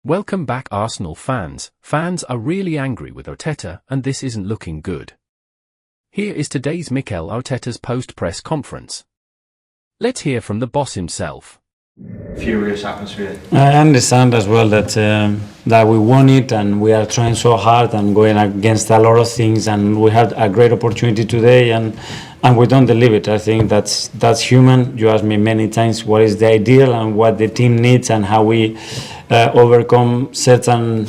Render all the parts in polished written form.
Welcome back, Arsenal fans. Fans are really angry with Arteta, and this isn't looking good. Here is today's Mikel Arteta's post-press conference. Let's hear from the boss himself. Furious atmosphere. I understand as well that we won it and we are trying so hard and going against a lot of things, and we had a great opportunity today and we don't deliver it. I think that's human. You asked me many times what is the ideal and what the team needs and how we overcome certain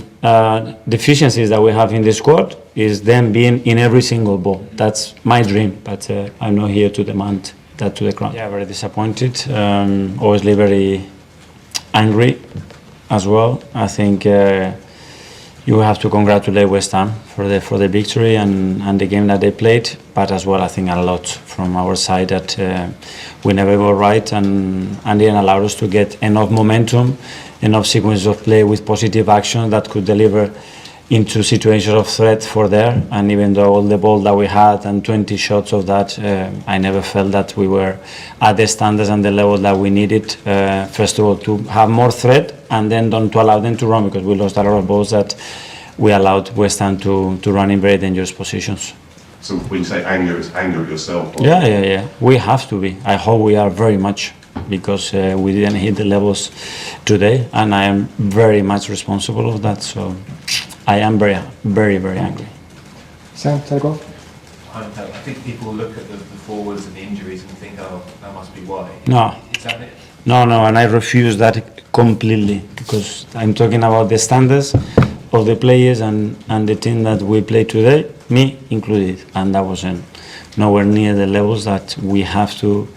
deficiencies that we have in the squad is them being in every single ball. That's my dream, but I'm not here to demand that to the crowd. Yeah, very disappointed, obviously very angry as well. I think you have to congratulate West Ham for the victory and the game that they played, but as well I think a lot from our side that we never got right and didn't allow us to get enough momentum, enough sequence of play with positive action that could deliver into situations of threat for there. And even though all the ball that we had and 20 shots of that, I never felt that we were at the standards and the level that we needed. First of all, to have more threat, and then don't to allow them to run, because we lost a lot of balls that we allowed West Ham to run in very dangerous positions. So when you say anger, it's anger at yourself? Or? Yeah. We have to be. I hope we are very much, because we didn't hit the levels today, and I am very much responsible of that. So I am very, very, very angry. Sam, Telegraph? I think people look at the forwards and the injuries and think, oh, that must be why. No. Is that it? No, and I refuse that completely, because I'm talking about the standards of the players and the team that we played today, me included, and that wasn't nowhere near the levels that we have to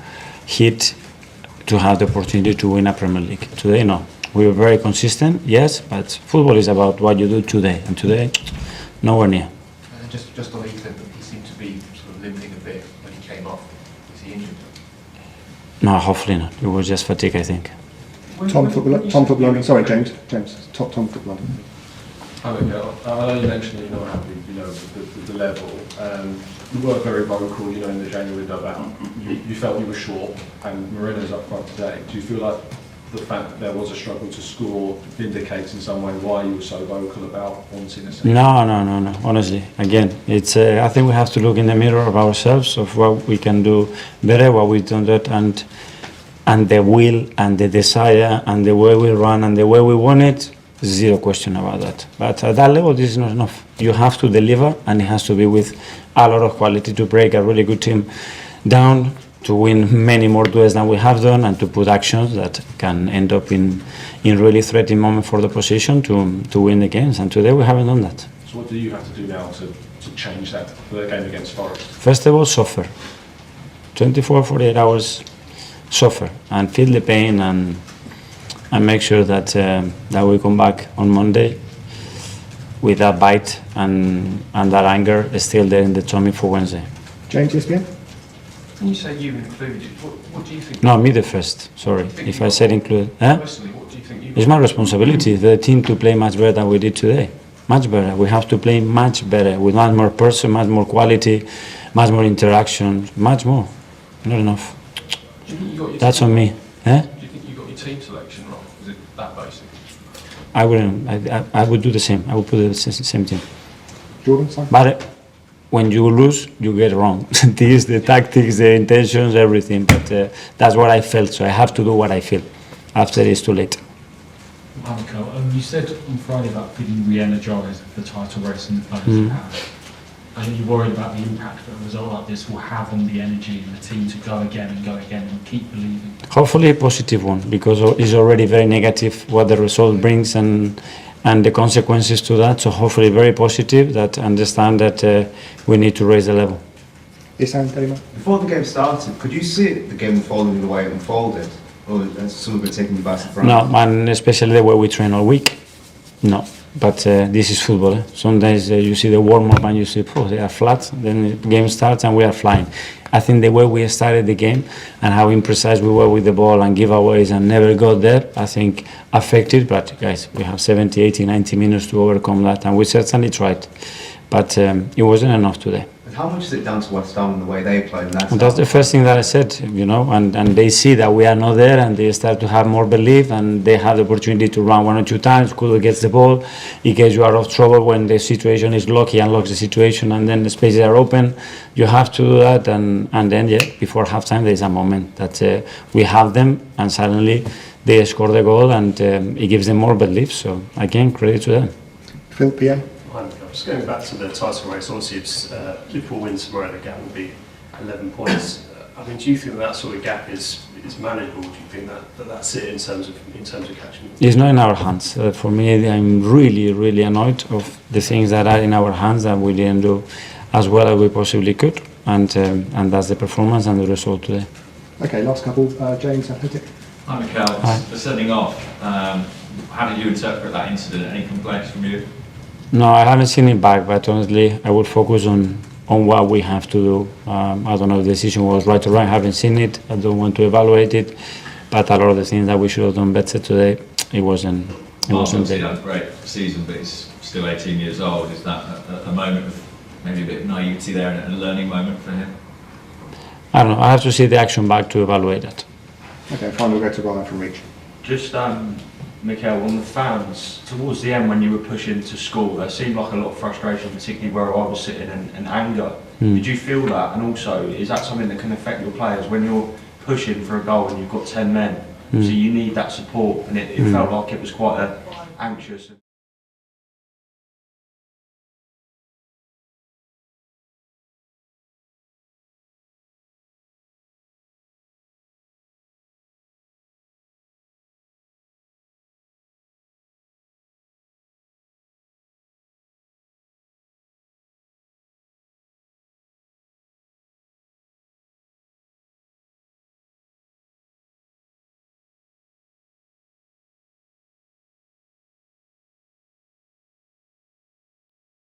hit to have the opportunity to win a Premier League. Today, no. We were very consistent, yes, but football is about what you do today, and today, nowhere near. And just on Ethan, he seemed to be sort of limping a bit when he came off. Is he injured? No, hopefully not. It was just fatigue, I think. Tom Football London. Sorry, James. Tom Football London. I know you mentioned that you're not happy, with the level. You were very vocal, in the January window about you felt you were short, and Moreno's up front today. Do you feel like the fact that there was a struggle to score vindicates in some way why you were so vocal about wanting a second? No. Honestly, again, it's. I think we have to look in the mirror of ourselves, of what we can do better, what we don't do, and the will and the desire and the way we run and the way we want it. Zero question about that. But at that level, this is not enough. You have to deliver, and it has to be with a lot of quality to break a really good team down, to win many more duels than we have done, and to put actions that can end up in really threatening moment for the position to win the games. And today we haven't done that. So what do you have to do now to change that for the game against Forest? First of all, suffer. 24, 48 hours, suffer and feel the pain and make sure that we come back on Monday with that bite and that anger is still there in the tummy for Wednesday. James, ESPN? When you say you included, what do you think? No, me the first. Sorry, if I said include. Personally, what do you think? It's my responsibility for the team to play much better than we did today. Much better. We have to play much better with much more person, much more quality, much more interaction, much more. Not enough. Do you think you got your That's on me. Do you think you got your team selection wrong? Is it that basic? I wouldn't. I would do the same. I would put the same team. Jordan, sorry? But when you lose, you get wrong. This, the tactics, the intentions, everything. But that's what I felt, so I have to do what I feel. After it's too late. Mikel, you said on Friday about feeling re-energised the title race and the players you have. I think you're worried about the impact that a result like this will have on the energy in the team to go again and keep believing. Hopefully a positive one, because it's already very negative what the result brings and the consequences to that. So hopefully very positive, that understand that we need to raise the level. Isan, Telegraph? Before the game started, could you see the game unfolding the way it unfolded? Or has some of it taken you by surprise? No, and especially the way we train all week. No. But this is football. Sometimes you see the warm-up and you see, they are flat. Then the game starts and we are flying. I think the way we started the game and how imprecise we were with the ball and giveaways and never got there, I think affected. But guys, we have 70, 80, 90 minutes to overcome that, and we certainly tried. But it wasn't enough today. how much is it down to West Ham and the way they play? And that's the first thing that I said, you know, and they see that we are not there and they start to have more belief and they have the opportunity to run 1 or 2 times. Kudo gets the ball, he gets you out of trouble when the situation is locked, he unlocks the situation and then the spaces are open. You have to do that and then, yeah, before halftime there is a moment that we have them and suddenly they score the goal and it gives them more belief. So again, credit to them. Phil, PA? Just going back to the title race, obviously if Liverpool wins tomorrow, the gap will be 11 points. I mean, do you think that sort of gap is manageable? Do you think that's it in terms of catching? It's not in our hands. For me, I'm really annoyed of the things that are in our hands that we didn't do as well as we possibly could, and that's the performance and the result today. Okay, last couple. James, Athletic. Hi, Mikel. Hi. For setting off, how did you interpret that incident? Any complaints from you? No, I haven't seen it back, but honestly, I would focus on what we have to do. I don't know if the decision was right or wrong. I haven't seen it. I don't want to evaluate it. But a lot of the things that we should have done better today, it wasn't Obviously, there. had a great season, but he's still 18 years old. Is that a moment of maybe a bit of naivety there and a learning moment for him? I don't know. I have to see the action back to evaluate that. Okay, finally we'll go to Ryan from Reach. Just Mikel, on the fans, towards the end when you were pushing to score, there seemed like a lot of frustration, particularly where I was sitting, and anger. Did you feel that? And also, is that something that can affect your players when you're pushing for a goal and you've got 10 men? So you need that support, and it felt like it was quite anxious.